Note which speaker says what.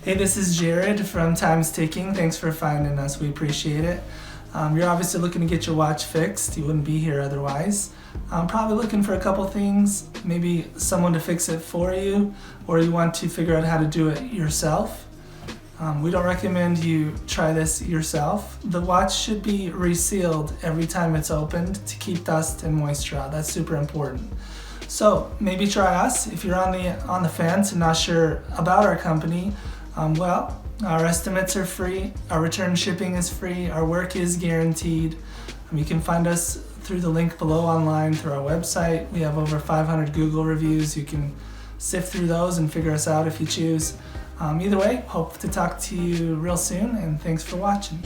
Speaker 1: Hey, this is Jared from Time's Ticking. Thanks for finding us. We appreciate it. You're obviously looking to get your watch fixed. You wouldn't be here otherwise. I'm probably looking for a couple things, maybe someone to fix it for you, or you want to figure out how to do it yourself. We don't recommend you try this yourself. The watch should be resealed every time it's opened to keep dust and moisture out. That's super important. So maybe try us. If you're on the fence and not sure about our company, our estimates are free, our return shipping is free, our work is guaranteed. You can find us through the link below online through our website. We have over 500 Google reviews. You can sift through those and figure us out if you choose. Either way, hope to talk to you real soon, and thanks for watching.